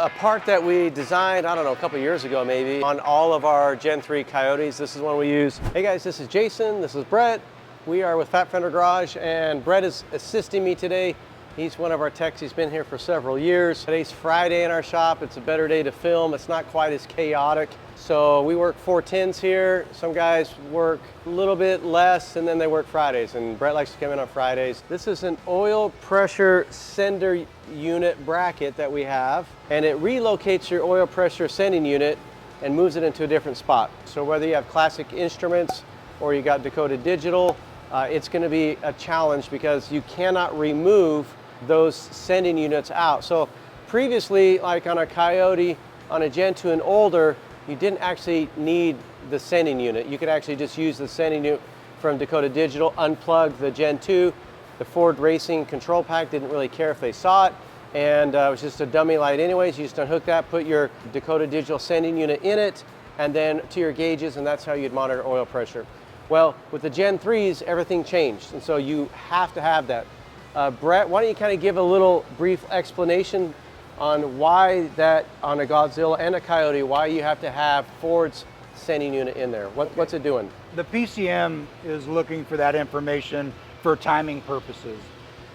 A part that we designed, I don't know, a couple years ago maybe, on all of our Gen 3 Coyotes. This is one we use. Hey guys, this is Jason, this is Brett. We are with Fender Garage, and Brett is assisting me today. He's one of our techs. He's been here for several years. Today's Friday in our shop. It's a better day to film. It's not quite as chaotic. So we work 410s here. Some guys work a little bit less, and then they work Fridays, and Brett likes to come in on Fridays. This is an oil pressure sender unit bracket that we have, and it relocates your oil pressure sending unit and moves it into a different spot. So whether you have classic instruments or you got Dakota Digital, it's going to be a challenge because you cannot remove those sending units out. So previously, like on a Coyote, on a Gen 2 and older, you didn't actually need the sending unit. You could actually just use the sending unit from Dakota Digital, unplug the Gen 2. The Ford Racing control pack didn't really care if they saw it, and it was just a dummy light anyways. You just unhook that, put your Dakota Digital sending unit in it, and then to your gauges, and that's how you'd monitor oil pressure. Well, with the Gen 3s, everything changed, and so you have to have that. Brett, why don't you kind of give a little brief explanation on why that on a Godzilla and a Coyote, why you have to have Ford's sending unit in there. What's it doing? The PCM is looking for that information for timing purposes.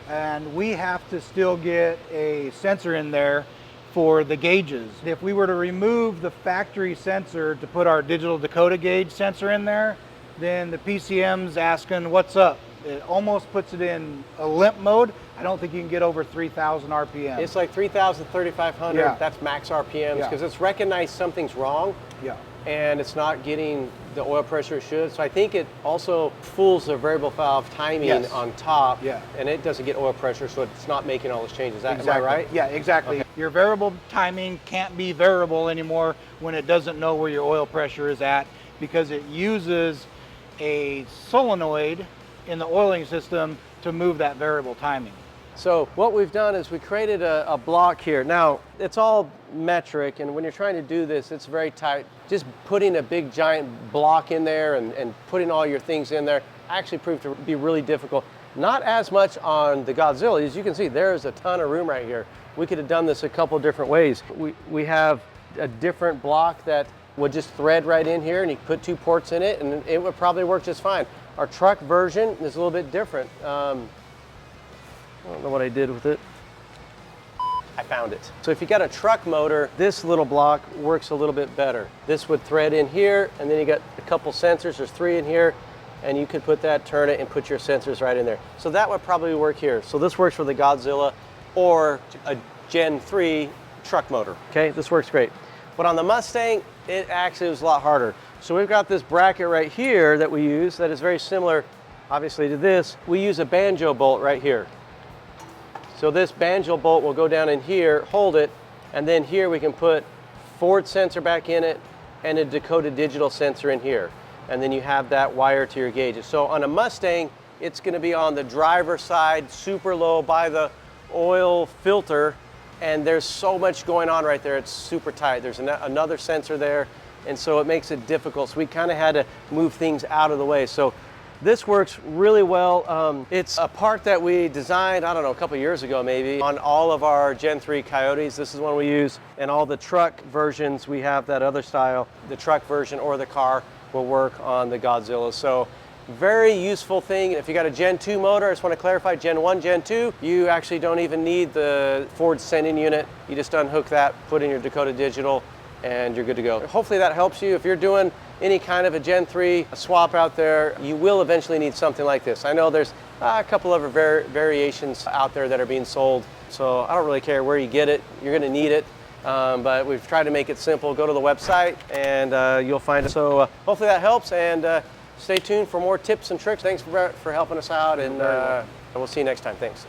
And we have to still get a sensor in there for the gauges. If we were to remove the factory sensor to put our digital Dakota gauge sensor in there, then the PCM's asking what's up. It almost puts it in a limp mode. I don't think you can get over 3,000 RPM. It's like 3,000, 3,500. Yeah. That's max RPMs because it's recognized something's wrong. Yeah. And it's not getting the oil pressure it should. So I think it also fools the variable valve timing on top. Yeah. And it doesn't get oil pressure, so it's not making all those changes. Exactly. Am I right? Yeah, exactly. Okay. Your variable timing can't be variable anymore when it doesn't know where your oil pressure is at, because it uses a solenoid in the oiling system to move that variable timing. So what we've done is we created a block here. Now, it's all metric, and when you're trying to do this, it's very tight. Just putting a big giant block in there and putting all your things in there actually proved to be really difficult. Not as much on the Godzilla. As you can see, there's a ton of room right here. We could have done this a couple different ways. We have a different block that would just thread right in here, and you put 2 ports in it, and it would probably work just fine. Our truck version is a little bit different. I don't know what I did with it. I found it. So if you got a truck motor, this little block works a little bit better. This would thread in here, and then you got a couple sensors. There's 3 in here, and you could put that, turn it, and put your sensors right in there. So that would probably work here. So this works for the Godzilla or a Gen 3 truck motor. Okay, this works great. But on the Mustang, it actually was a lot harder. So we've got this bracket right here that we use that is very similar, obviously, to this. We use a banjo bolt right here. So this banjo bolt will go down in here, hold it, and then here we can put Ford sensor back in it and a Dakota Digital sensor in here. And then you have that wire to your gauges. So on a Mustang, it's gonna be on the driver's side, super low by the oil filter, and there's so much going on right there, it's super tight. There's another sensor there, and so it makes it difficult. So we kind of had to move things out of the way. So this works really well. It's a part that we designed, I don't know, a couple years ago maybe, on all of our Gen 3 Coyotes. This is one we use. And all the truck versions, we have that other style. The truck version or the car will work on the Godzilla. So very useful thing. If you got a Gen 2 motor, I just want to clarify, Gen 1, Gen 2, you actually don't even need the Ford sending unit. You just unhook that, put in your Dakota Digital, and you're good to go. Hopefully that helps you. If you're doing any kind of a Gen 3 swap out there, you will eventually need something like this. I know there's a couple other variations out there that are being sold, so I don't really care where you get it. You're gonna need it, but we've tried to make it simple. Go to the website and you'll find it. So hopefully that helps, and stay tuned for more tips and tricks. Thanks for helping us out, and we'll see you next time. Thanks.